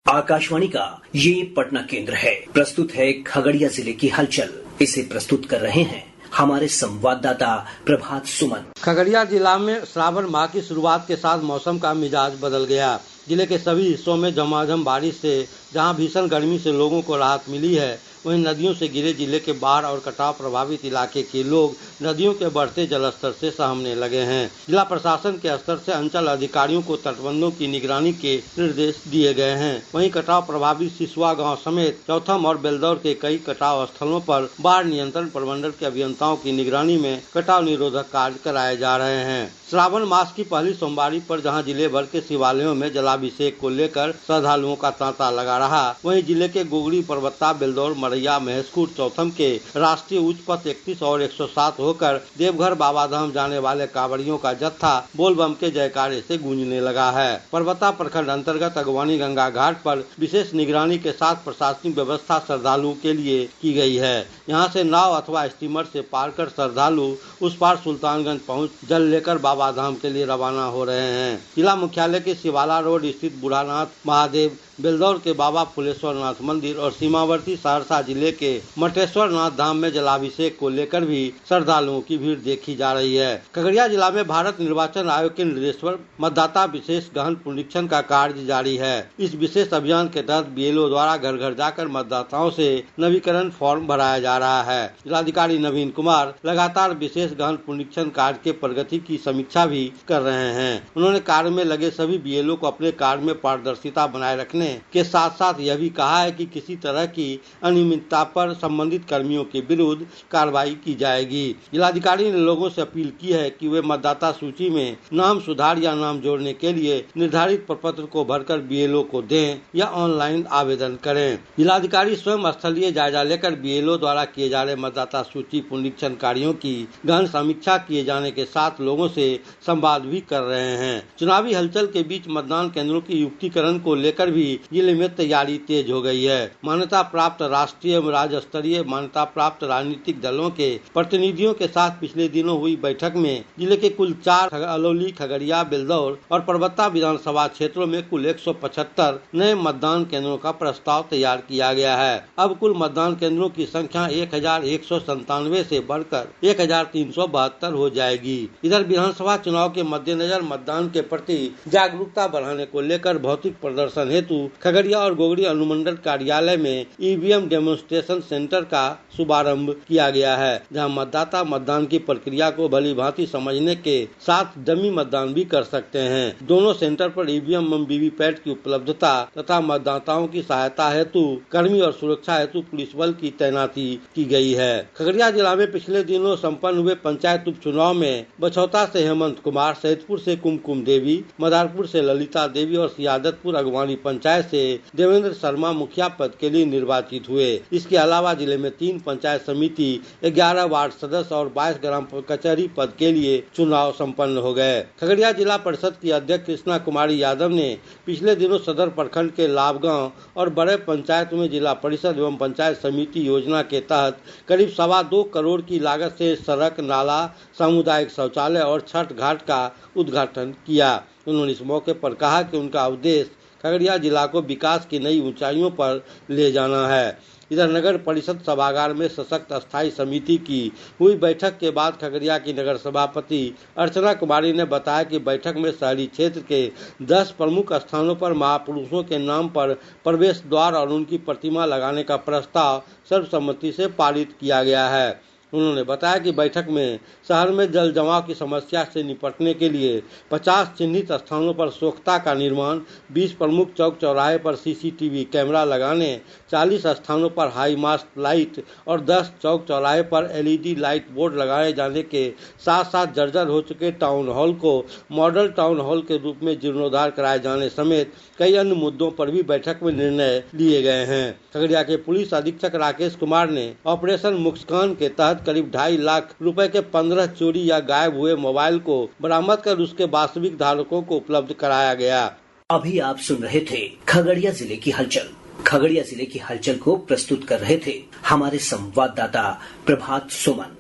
आकाशवाणी का ये पटना केंद्र है। प्रस्तुत है खगड़िया जिले की हलचल। इसे प्रस्तुत कर रहे हैं हमारे संवाददाता प्रभात सुमन। खगड़िया जिला में श्रावण माह की शुरुआत के साथ मौसम का मिजाज बदल गया। जिले के सभी हिस्सों में झमाझम बारिश से जहां भीषण गर्मी से लोगों को राहत मिली है, वहीं नदियों से घिरे जिले के बाढ़ और कटाव प्रभावित इलाके के लोग नदियों के बढ़ते जलस्तर से सहमने लगे हैं। जिला प्रशासन के स्तर से अंचल अधिकारियों को तटबंधों की निगरानी के निर्देश दिए गए हैं। वहीं कटाव प्रभावित सिसवा गांव समेत चौथम और बेलदौर के कई कटाव स्थलों पर बाढ़ नियंत्रण प्रमंडल के अभियंताओं की निगरानी में कटाव निरोधक कार्य कराए जा रहे हैं। श्रावण मास की पहली सोमवारी पर जहां जिले भर के शिवालयों में जलाभिषेक को लेकर श्रद्धालुओं का तांता लगा रहा, वहीं जिले के गोगड़ी, परबत्ता, बेलदौर, मरैया, महेशखूंट, चौथम के राष्ट्रीय उच्च पथ 31 और 107 होकर देवघर बाबाधाम जाने वाले कांवड़ियों का जत्था बोलबम के जयकारे से गूंजने लगा है। परबत्ता प्रखंड अंतर्गत अगवानी गंगा घाट पर विशेष निगरानी के साथ प्रशासनिक व्यवस्था श्रद्धालुओं के लिए की गई है। यहाँ से नाव अथवा स्टीमर से पार कर श्रद्धालु उस पार सुल्तानगंज पहुँच जल लेकर बाबाधाम के लिए रवाना हो रहे हैं। जिला मुख्यालय के शिवाला रोड स्थित बुढ़ानाथ महादेव, बेलदौर के बाबा फुलेश्वर नाथ मंदिर और सीमावर्ती सहरसा जिले के मटेश्वर नाथ धाम में जलाभिषेक को लेकर भी श्रद्धालुओं की भीड़ देखी जा रही है। खगड़िया जिला में भारत निर्वाचन आयोग के निर्देश पर मतदाता विशेष गहन पुनरीक्षण का कार्य जारी है। इस विशेष अभियान के तहत बीएलओ द्वारा घर घर जाकर मतदाताओं से नवीकरण फॉर्म भराया जा रहा है। जिलाधिकारी नवीन कुमार लगातार विशेष गहन पुनरीक्षण कार्य के प्रगति की समीक्षा भी कर रहे हैं। उन्होंने कार्य में लगे सभी बीएलओ को अपने कार्य में पारदर्शिता बनाए रखने के साथ साथ यह भी कहा है कि किसी तरह की अनियमितता पर संबंधित कर्मियों के विरुद्ध कार्रवाई की जाएगी। जिलाधिकारी ने लोगों से अपील की है कि वे मतदाता सूची में नाम सुधार या नाम जोड़ने के लिए निर्धारित प्रपत्र को भरकर बीएलओ को दें या ऑनलाइन आवेदन करें। जिलाधिकारी स्वयं स्थलीय जायजा लेकर बीएलओ द्वारा किए जा रहे मतदाता सूची पुनरीक्षण कार्यों की गहन समीक्षा किए जाने के साथ लोगों से संवाद भी कर रहे हैं। चुनावी हलचल के बीच मतदान केंद्रों की युक्तिकरण को लेकर भी जिले में तैयारी तेज हो गई है। मान्यता प्राप्त राष्ट्रीय एवं राज्य स्तरीय मान्यता प्राप्त राजनीतिक दलों के प्रतिनिधियों के साथ पिछले दिनों हुई बैठक में जिले के कुल 4 अलौली, खगड़िया, बेलदौर और परबत्ता विधानसभा क्षेत्रों में कुल 175 नए मतदान केंद्रों का प्रस्ताव तैयार किया गया है। अब कुल मतदान केंद्रों की संख्या 1197 से बढ़कर 1372 हो जाएगी। इधर विधानसभा चुनाव के मद्देनजर मतदान के प्रति जागरूकता बढ़ाने को लेकर भौतिक प्रदर्शन हेतु खगड़िया और गोगड़ी अनुमंडल कार्यालय में ईवीएम डेमोन्स्ट्रेशन सेंटर का शुभारंभ किया गया है, जहां मतदाता मतदान की प्रक्रिया को भली भांति समझने के साथ डमी मतदान भी कर सकते हैं। दोनों सेंटर पर ईवीएम एवं वीवीपैट की उपलब्धता तथा मतदाताओं की सहायता हेतु कर्मी और सुरक्षा हेतु पुलिस बल की तैनाती की गई है। खगड़िया जिला में पिछले दिनों संपन्न हुए पंचायत उपचुनाव में बछौता से हेमंत कुमार, सैदपुर से कुमकुम देवी, मदारपुर से ललिता देवी और सियादतपुर अगवानी पंचायत से देवेंद्र शर्मा मुखिया पद के लिए निर्वाचित हुए। इसके अलावा जिले में 3 पंचायत समिति, 11 वार्ड सदस्य और 22 ग्राम कचहरी पद के लिए चुनाव संपन्न हो गए। खगड़िया जिला परिषद की अध्यक्ष कृष्णा कुमारी यादव ने पिछले दिनों सदर प्रखंड के लाभगांव और बड़े पंचायत में जिला परिषद एवं पंचायत समिति योजना के तहत करीब 2.25 करोड़ की लागत से सड़क, नाला, सामुदायिक शौचालय और छठ घाट का उद्घाटन किया। उन्होंने इस मौके पर कहा कि उनका उद्देश्य खगड़िया जिला को विकास की नई ऊंचाइयों पर ले जाना है। इधर नगर परिषद सभागार में सशक्त स्थायी समिति की हुई बैठक के बाद खगड़िया की नगर सभापति अर्चना कुमारी ने बताया कि बैठक में शहरी क्षेत्र के 10 प्रमुख स्थानों पर महापुरुषों के नाम पर प्रवेश द्वार और उनकी प्रतिमा लगाने का प्रस्ताव सर्वसम्मति से पारित किया गया है। उन्होंने बताया कि बैठक में शहर में जल जमाव की समस्या से निपटने के लिए 50 चिन्हित स्थानों पर सोख्ता का निर्माण, 20 प्रमुख चौक चौराहे पर सीसीटीवी कैमरा लगाने, 40 स्थानों पर हाई मास्ट लाइट और 10 चौक चौराहे पर एलईडी लाइट बोर्ड लगाए जाने के साथ साथ जर्जर हो चुके टाउन हॉल को मॉडल टाउन हॉल के रूप में जीर्णोद्धार कराए जाने समेत कई अन्य मुद्दों पर भी बैठक में निर्णय लिए गए हैं। खगड़िया के पुलिस अधीक्षक राकेश कुमार ने ऑपरेशन मुस्कान के तहत करीब 2.5 लाख रुपए के 15 चोरी या गायब हुए मोबाइल को बरामद कर उसके वास्तविक धारकों को उपलब्ध कराया गया। अभी आप सुन रहे थे खगड़िया जिले की हलचल। खगड़िया जिले की हलचल को प्रस्तुत कर रहे थे हमारे संवाददाता प्रभात सुमन।